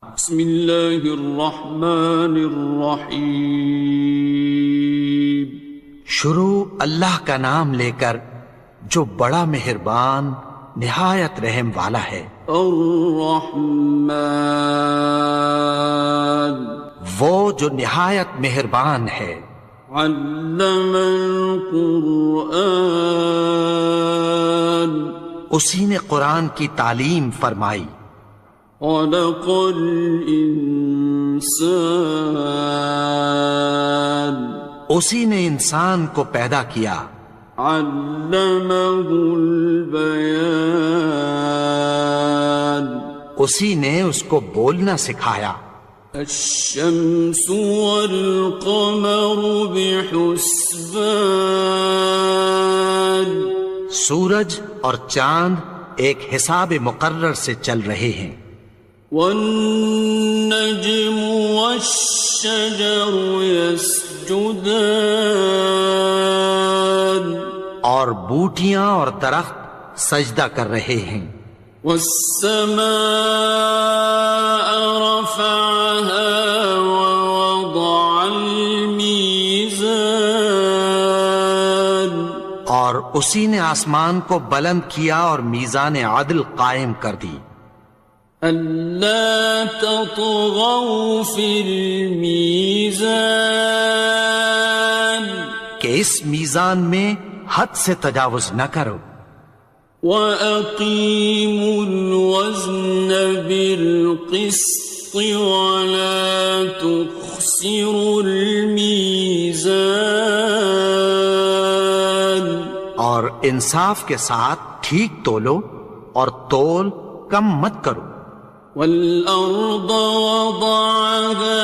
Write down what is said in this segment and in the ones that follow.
بسم اللہ الرحمن الرحیم۔ شروع اللہ کا نام لے کر جو بڑا مہربان نہایت رحم والا ہے۔ الرحمن، وہ جو نہایت مہربان ہے۔ علم القرآن، اسی نے قرآن کی تعلیم فرمائی۔ خلق الانسان، اسی نے انسان کو پیدا کیا۔ علمہ البیان، اسی نے اس کو بولنا سکھایا۔ الشمس والقمر بحسبان، سورج اور چاند ایک حساب مقرر سے چل رہے ہیں۔ والنجم والشجر يسجدان، اور بوٹیاں اور درخت سجدہ کر رہے ہیں۔ والسماء رفعها ووضع الميزان، اور اسی نے آسمان کو بلند کیا اور میزان عدل قائم کر دی۔ ألا تطغوا في الميزان، کہ اس میزان میں حد سے تجاوز نہ کرو۔ وَأَقِيمُوا الْوَزْنَ بِالْقِسْطِ وَلَا تُخْسِرُوا الْمِيزَانَ، اور انصاف کے ساتھ ٹھیک تولو اور تول کم مت کرو۔ وَالْأَرْضَ وَضَعَهَا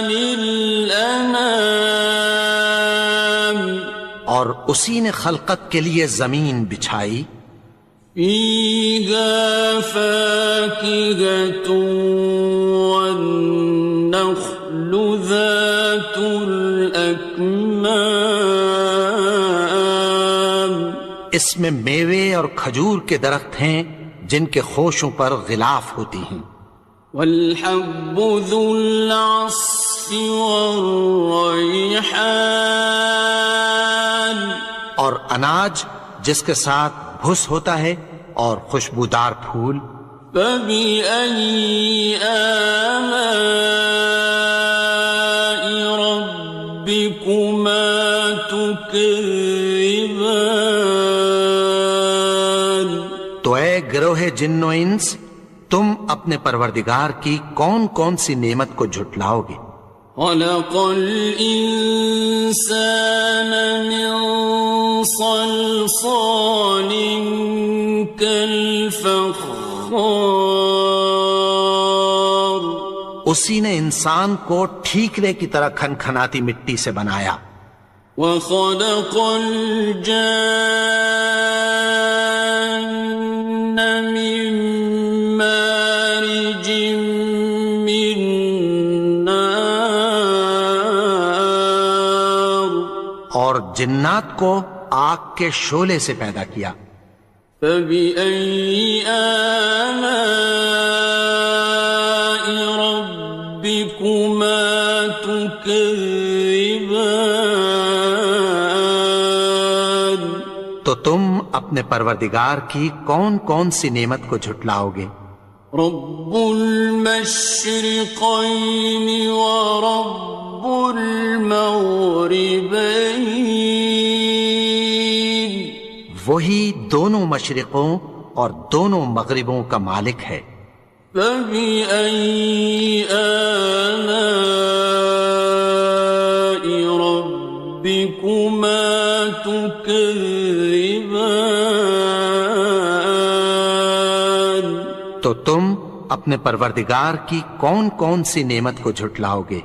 لِلْأَنَامِ، اور اسی نے خلقت کے لیے زمین بچھائی۔ فِيهَا فَاكِهَةٌ وَالنَّخْلُ ذَاتُ الْأَكْمَامِ، اس میں میوے اور کھجور کے درخت ہیں جن کے خوشوں پر غلاف ہوتی ہیں۔ وَالْحَبُّ ذُو الْعَصْفِ وَالرَّيْحَانِ، اور اناج جس کے ساتھ بھس ہوتا ہے اور خوشبودار پھول۔ فَبِأَيِّ آلَاءِ رَبِّكُمَا تُكَذِّبَانِ، تو اے گروہ جن و انس، تم اپنے پروردگار کی کون کون سی نعمت کو جھٹلاؤ گے؟ خَلَقَ الْإِنسَانَ مِنْ صَلْصَالٍ كَالْفَخَّارِ، اسی نے انسان کو ٹھیکرے کی طرح کھنکھناتی مٹی سے بنایا۔ وَخَلَقَ الْجَانَّ مِن مَّارِجٍ مِّن نَّارٍ، اور جنات کو آگ کے شعلے سے پیدا کیا۔ فَبِأَيِّ آلَاءِ رَبِّكُمَا تُكَذِّبَانِ، تو تم اپنے پروردگار کی کون کون سی نعمت کو جھٹلاؤ گے؟ رب المشرقین ورب المغربین، وہی دونوں مشرقوں اور دونوں مغربوں کا مالک ہے۔ فَبِأَيِّ آلَاءِ رَبِّكُمَا تُكَذِّبَانِ، تو تم اپنے پروردگار کی کون کون سی نعمت کو جھٹلاؤ گے؟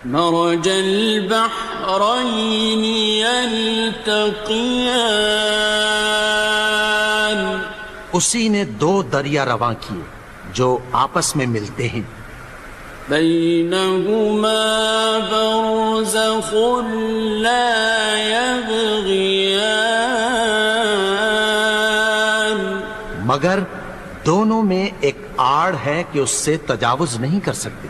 مرج البحرین یلتقیان، اسی نے دو دریا رواں کیے جو آپس میں ملتے ہیں۔ بینہما برزخ لا یبغیان، مگر دونوں میں ایک آڑ ہے کہ اس سے تجاوز نہیں کر سکتے.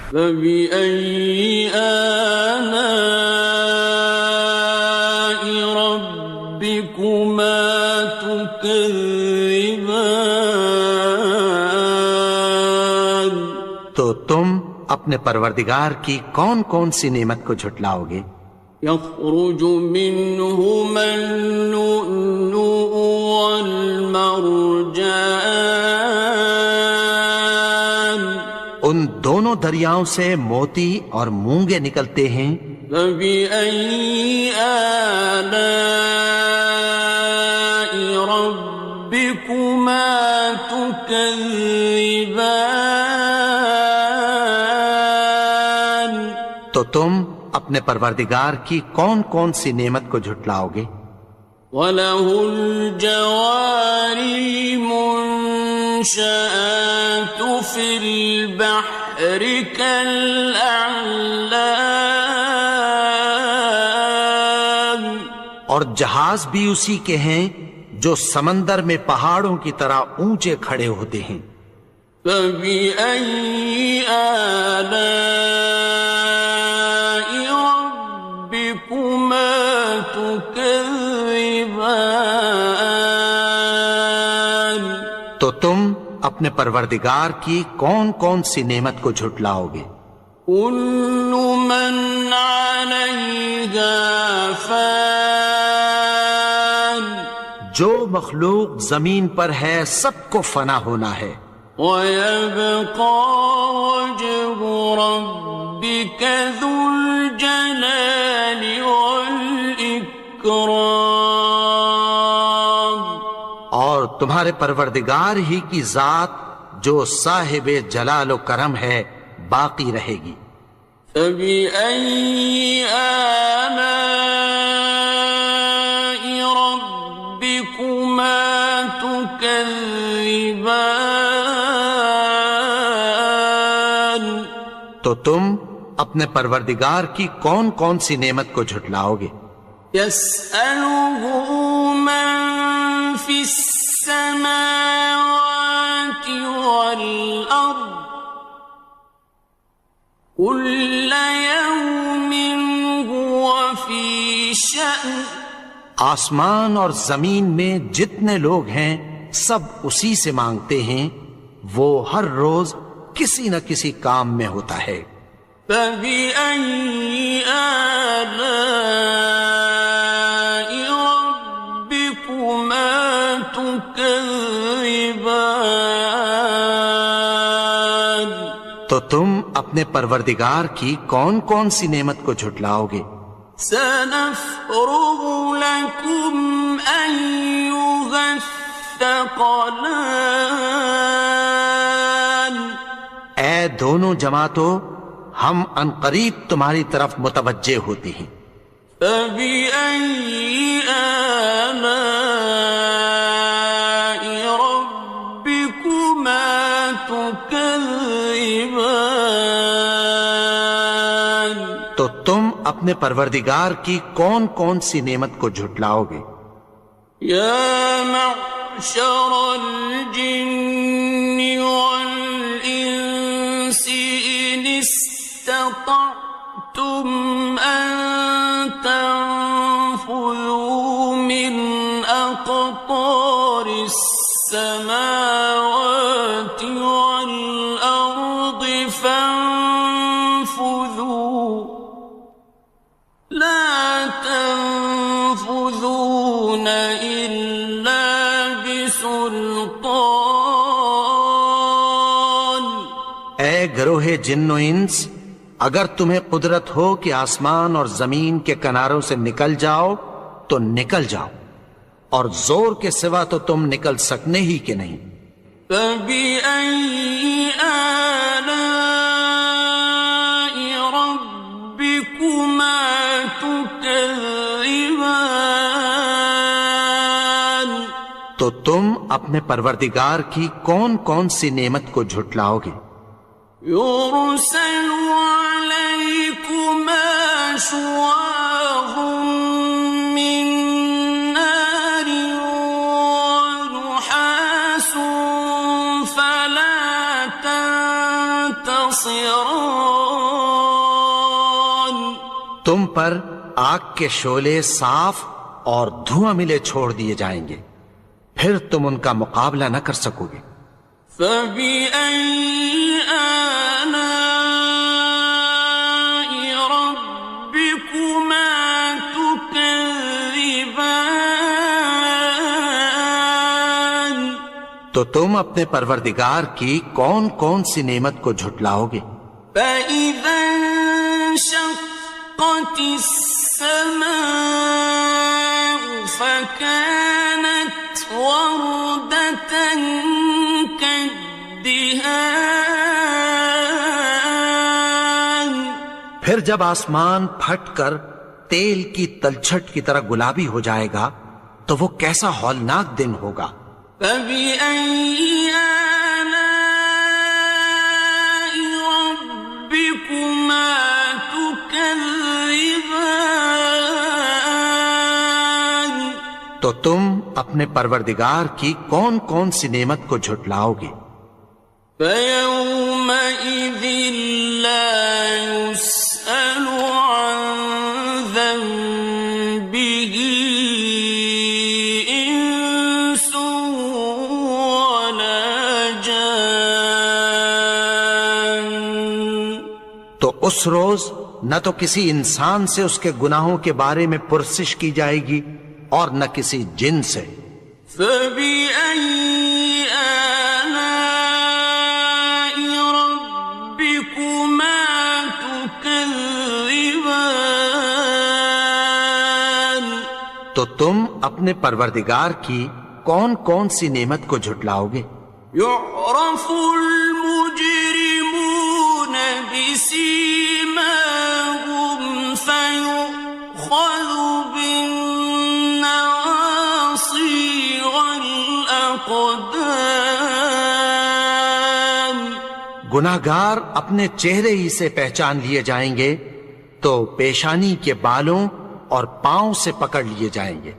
فبأي آلاء ربكما تكذبان. تو تم اپنے پروردگار کی کون کون سی نعمت کو جھٹلاؤ گے؟ يخرج منهما اللؤلؤ والمرجان. ان دونوں دریاؤں سے موتی اور مونگے نکلتے ہیں. فبأي آلاء ربكما تكذبان. تو تم اپنے پروردگار کی کون کون سی نعمت کو جھٹلاؤ گے؟ وَلَهُ الْجَوَارِ الْمُنشَآتُ فِي الْبَحْرِ كَالْأَعْلَامِ. اور جہاز بھی اسی کے ہیں جو سمندر میں پہاڑوں کی طرح اونچے کھڑے ہوتے ہیں. فَبِأَيِّ آلَاءِ رَبِّكُمَا تُكَذِّبَانِ. تو تم اپنے پروردگار کی کون کون سی نعمت کو جھٹلاؤ گے؟ كُلُّ مَنْ عَلَيْهَا فَانٍ. جو مخلوق زمین پر ہے سب کو فنا ہونا ہے. وَيَبْقَى وَجْهُ رَبِّكَ ذُو الْجَلَالِ وَالْإِكْرَامِ. اور تمہارے پروردگار ہی کی ذات جو صاحب جلال و کرم ہے باقی رہے گی. فَبِأَيِّ آلَاءِ رَبِّكُمَا تُكَذِّبَانِ. تو تم اپنے پروردگار کی کون کون سی نعمت کو جھٹلاؤ گے؟ يَسْأَلُهُ مَن فِي السَّمَاوَاتِ وَالْأَرْضِ كُلَّ يَوْمٍ هُوَ فِي شَأْنٍ. آسمان اور زمین میں جتنے لوگ ہیں سب اسی سے مانگتے ہیں، وہ ہر روز کسی نہ کسی کام میں ہوتا ہے. فَبِأَيِّ آلَاءِ رَبِّكُمَا تُكَذِّبَانِ. تو تم اپنے پروردگار کی کون کون سی نعمت کو جھٹلاؤ گے؟ سَنَفْرُغُ لَكُمْ أَيُّهَ الثَّقَلَانِ. اے دونوں جماعتوں، ہم عنقریب تمہاری طرف متوجہ ہوتے ہیں. فَبِأَيِّ آلَاءِ رَبِّكُمَا تُكَذِّبَانِ. تو تم اپنے پروردگار کی کون کون سی نعمت کو جھٹلاؤ گے؟ يَا مَعْشَرَ الْجِنِّ وَالْإِنسِ إِنِ اسْتَطَعْتُمْ أَن تَنفُذُوا مِنْ أَقْطَارِ السَّمَاوَاتِ وَالْأَرْضِ فَانفُذُوا لَا تَنفُذُونَ إِلَّا بِسُلْطَانٍ. اے گروہ جن و انس، اگر تمہیں قدرت ہو کہ آسمان اور زمین کے کناروں سے نکل جاؤ تو نکل جاؤ، اور زور کے سوا تو تم نکل سکنے ہی کہ نہیں. فَبِأَيِّ آلَاءِ رَبِّكُمَا تُكَذِّبَانِ. تو تم اپنے پروردگار کی کون کون سی نعمت کو جھٹلاؤ گے؟ يُرْسَلُ عَلَيْكُمَا شُوَاظٌ مِّن نَّارٍ وَنُحَاسٌ نصران. تم پر آگ کے شعلے صاف اور دھواں ملے چھوڑ دیے جائیں گے، پھر تم ان کا مقابلہ نہ کر سکو گے۔ فَبِأَيِّ آلَاءِ رَبِّكُمَا تُكَذِّبَانِ. تو تم اپنے پروردگار کی کون کون سی نعمت کو جھٹلاؤ گے؟ فَإِذَا انشَقَّتِ السَّمَاءُ فَكَانَتْ وَرْدَةً كَالدِّهَانِ. پھر جب آسمان پھٹ کر تیل کی تلچھٹ کی طرح گلابی ہو جائے گا تو وہ کیسا ہولناک دن ہوگا۔ فَبِأَيِّ آلَاءِ رَبِّكُمَا تُكَذِّبَانِ. تو تم اپنے پروردگار کی کون کون سی نعمت کو جھٹلاؤ گے؟ فَيَوْمَئِذٍ لَا يُسْأَلُ عَنْ ذَنبِهِ إِنسٌ وَلَا جَانٌ. تو اس روز نہ تو کسی انسان سے اس کے گناہوں کے بارے میں پرسش کی جائے گی اور نہ کسی جن سے۔ فَبِأَيِّ آلَاءِ رَبِّكُمَا تُكَذِّبَانِ. تو تم اپنے پروردگار کی کون کون سی نعمت کو جھٹلاؤ گے؟ يُعْرَفُ الْمُجْرِمُونَ بِسِيمَاهُمْ فَيُؤْخَذُ بِالنَّوَاصِي وَالْأَقْدَامِ. گناہگار اپنے چہرے ہی سے پہچان لیے جائیں گے تو پیشانی کے بالوں اور پاؤں سے پکڑ لیے جائیں گے۔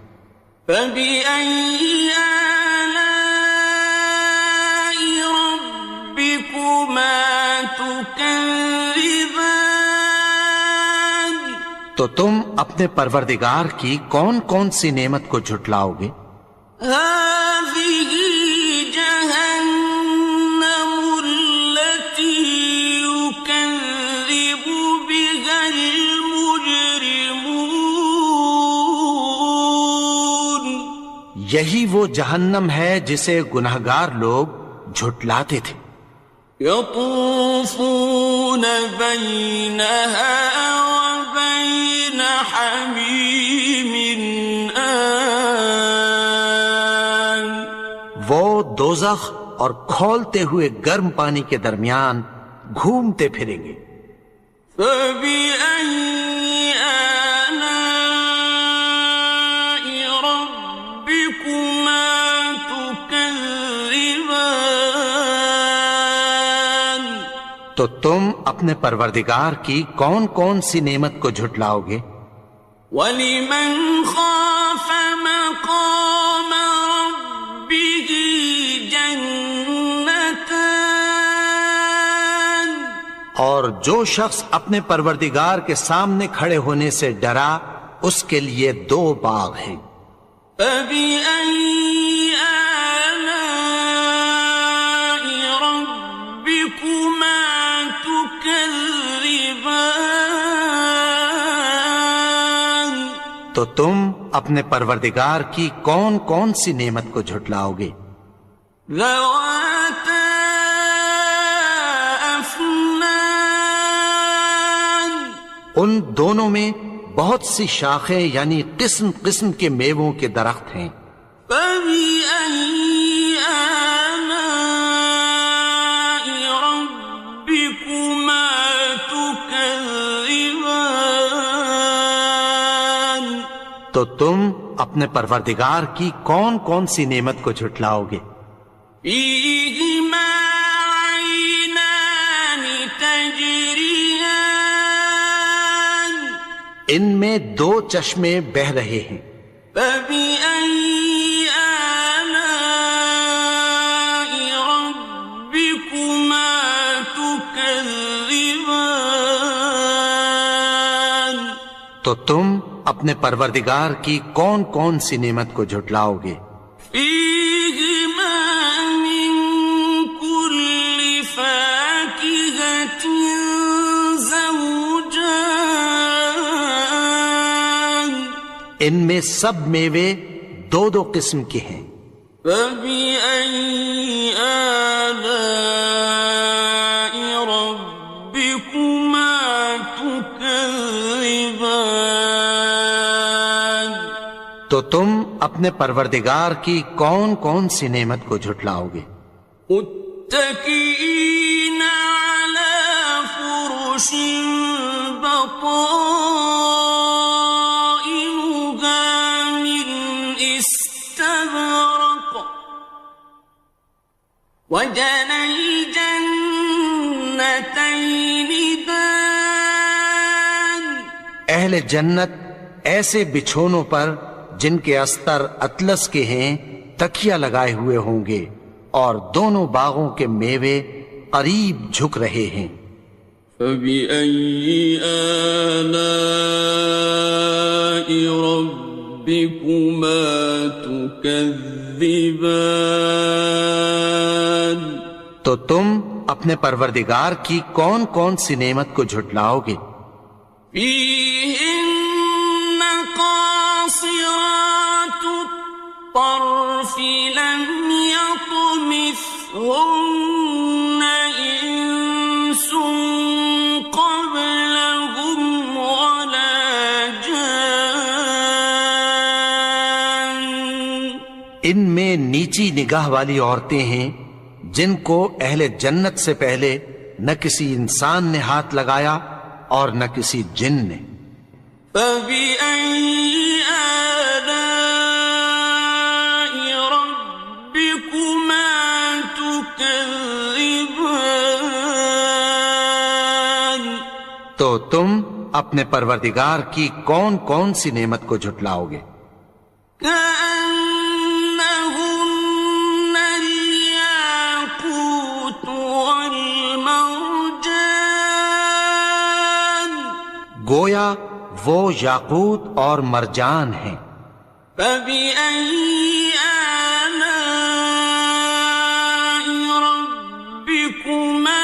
فَبِأَيِّ آلَاءِ رَبِّكُمَا تُكَذِّبَانِ. تو تم اپنے پروردگار کی کون کون سی نعمت کو جھٹلاؤ گے؟ هَٰذِهِ جَهَنَّمُ الَّتِي يُكَذِّبُ بِهَا الْمُجْرِمُونَ. یہی وہ جہنم ہے جسے گناہگار لوگ جھٹلاتے تھے۔ يَطُوفُونَ بَيْنَهَا وَبَيْنَ حَمِيمٍ آنٍ. وہ دوزخ اور کھولتے ہوئے گرم پانی کے درمیان گھومتے پھریں گے۔ فَبِأَيِّ آلَاءِ رَبِّكُمَا تُكَذِّبَانِ. تو تم اپنے پروردگار کی کون کون سی نعمت کو جھٹلاؤ گے؟ وَلِمَنْ خَافَ مَقَامَ رَبِّهِ جَنَّتَانِ. اور جو شخص اپنے پروردگار کے سامنے کھڑے ہونے سے ڈرا اس کے لیے 2 باغ ہیں۔ فَبِأَيِّ آلَاءِ رَبِّكُمَا تُكَذِّبَانِ. تو تم اپنے پروردگار کی کون کون سی نعمت کو جھٹلاؤ گے؟ ذَوَاتَا أَفْنَانٍ. ان دونوں میں بہت سی شاخیں یعنی قسم قسم کے میووں کے درخت ہیں۔ فَبِأَيِّ آلَاءِ رَبِّكُمَا تُكَذِّبَانِ. تو تم اپنے پروردگار کی کون کون سی نعمت کو جھٹلاؤ گے؟ فِيهِمَا عَيْنَانِ تَجْرِيَانِ. ان میں 2 چشمے بہہ رہے ہیں۔ فَبِأَيِّ آلَاءِ رَبِّكُمَا تُكَذِّبَانِ. تكذبان تو تم اپنے پروردگار کی کون کون سی نعمت کو جھٹلاؤ گے؟ فيهما من كل فاكهة زوجان ان میں سب میوے دو دو قسم کے ہیں۔ فبأي آلاء ربكما تكذبان تو تم اپنے پروردگار کی کون کون سی نعمت کو جھٹلاؤ گے؟ متكئين على فرش بطائنها من استبرق وجنى الجنتين دان اہل جنت ایسے بچھونوں پر جن کے استر اطلس کے ہیں تکیہ لگائے ہوئے ہوں گے، اور دونوں باغوں کے میوے قریب جھک رہے ہیں۔ فبأي آلاء ربكما تكذبان تو تم اپنے پروردگار کی کون کون سی نعمت کو جھٹلاؤ گے؟ فيهن قاصرات الطرف لم يطمثهن إنس قبلهم ولا جان ان میں نیچی نگاہ والی عورتیں ہیں جن کو اہل جنت سے پہلے نہ کسی انسان نے ہاتھ لگایا اور نہ کسی جن نے۔ فبأي آلاء ربكما تكذبان تو تم اپنے پروردگار کی کون کون سی نعمت کو جھٹلاؤ گے؟ كأنهن الياقوت والمرجان گویا وہ یاقوت اور مرجان ہیں۔ فبأي آلاء ربكما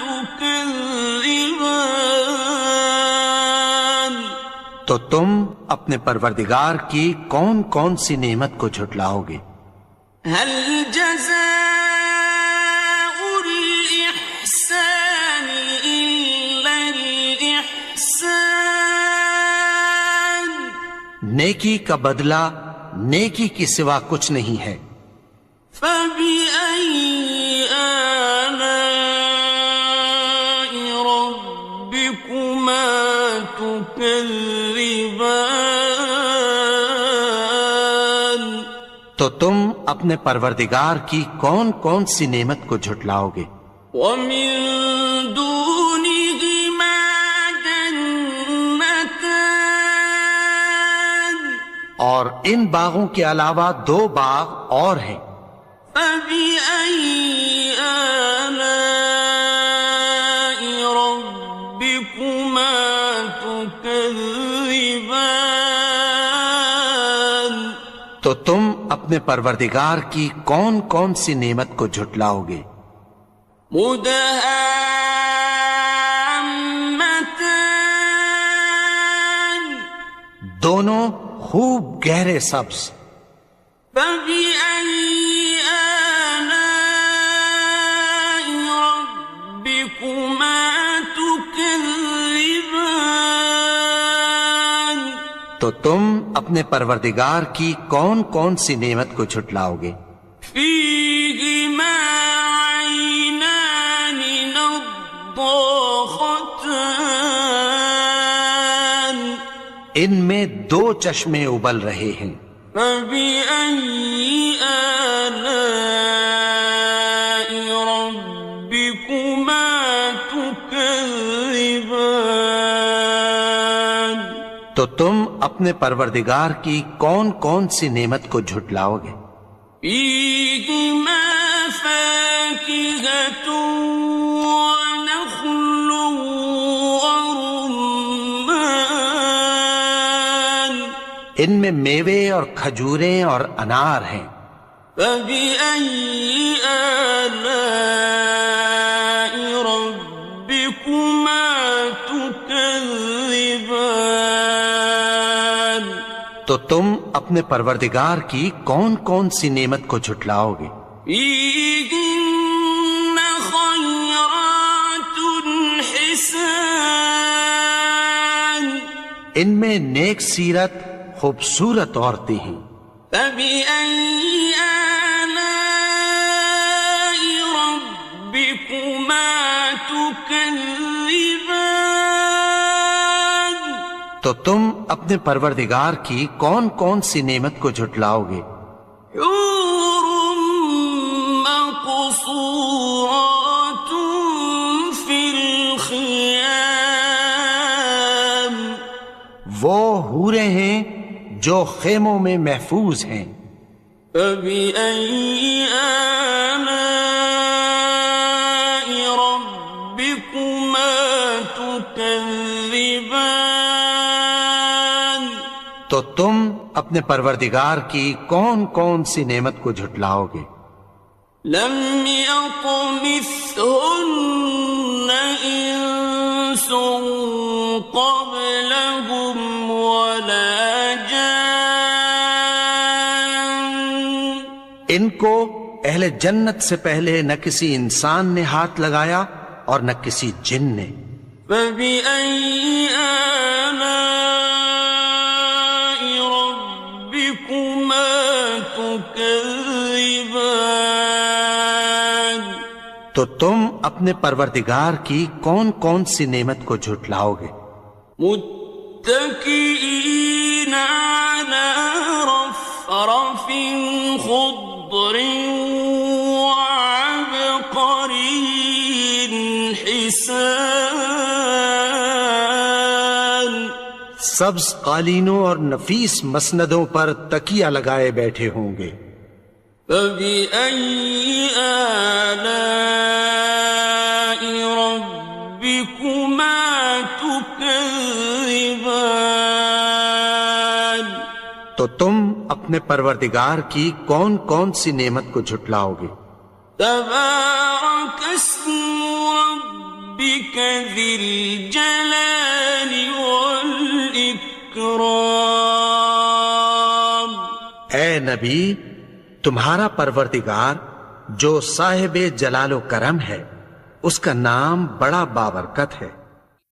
تكذبان تو تم اپنے پروردگار کی کون کون سی نعمت کو جھٹلاؤ گے؟ هل جزاء الإحسان إلا الإحسان نیکی کا بدلہ نیکی کی سوا کچھ نہیں ہے۔ فبأي آلاء ربكما تكذبان تو تم اپنے پروردگار کی کون کون سی نعمت کو جھٹلاؤ گے؟ ومن دونهما جنتان اور ان باغوں کے علاوہ دو باغ اور ہیں۔ فبأي آلاء ربكما تكذبان تو تم اپنے پروردگار کی کون کون سی نعمت کو جھٹلاؤ گے؟ مدهامتان دونوں خوب گہرے سبز۔ فبأي آلاء ربكما تكذبان تو تم اپنے پروردگار کی کون کون سی نعمت کو جھٹلاؤ گے؟ فيهما عينان نضاختان ان میں دو چشمے ابل رہے ہیں۔ فبأي آلاء ربكما تكذبان تو تم اپنے پروردگار کی کون کون سی نعمت کو جھٹلاؤ گے؟ فيهما فاكهة ونخل ان میں میوے اور کھجوریں اور انار ہیں۔ فبأي آلاء ربكما تكذبان؟ تو تم اپنے پروردگار کی کون کون سی نعمت کو جھٹلاؤ گے؟ فيهن خيرات حسان، ان میں نیک سیرت خوبصورت عورتیں ہیں۔ فبأي آلاء ربكما تكذبان؟ تو تم اپنے پروردگار کی کون کون سی نعمت کو جھٹلاؤ گے؟ حور مقصورات في الخيام، وہ حوریں ہیں جو خیموں میں محفوظ ہیں۔ فبأي آلاء ربكما تكذبان؟ تو تم اپنے پروردگار کی کون کون سی نعمت کو جھٹلاؤ گے؟ لم يطمثهن إنس قبلهم ولا جان، ان کو اہل جنت سے پہلے نہ کسی انسان نے ہاتھ لگایا اور نہ کسی جن نے۔ فبأي آلاء ربكما تكذبان؟ تو تم اپنے پروردگار کی کون کون سی نعمت کو جھٹلاؤ گے؟ متكئين على رفرف خضر وعبقري حسان، سبز قالینوں اور نفیس مسندوں پر تکیہ لگائے بیٹھے ہوں گے۔ فبأي آلاء ربكما تكذبان؟ تو تم اپنے پروردگار کی کون کون سی نعمت کو جھٹلاؤ گے؟ تبارك اسم ربك ذي الجلال والإكرام۔ اے نبی، تمہارا پروردگار جو صاحب جلال و کرم ہے، اس کا نام بڑا بابرکت ہے۔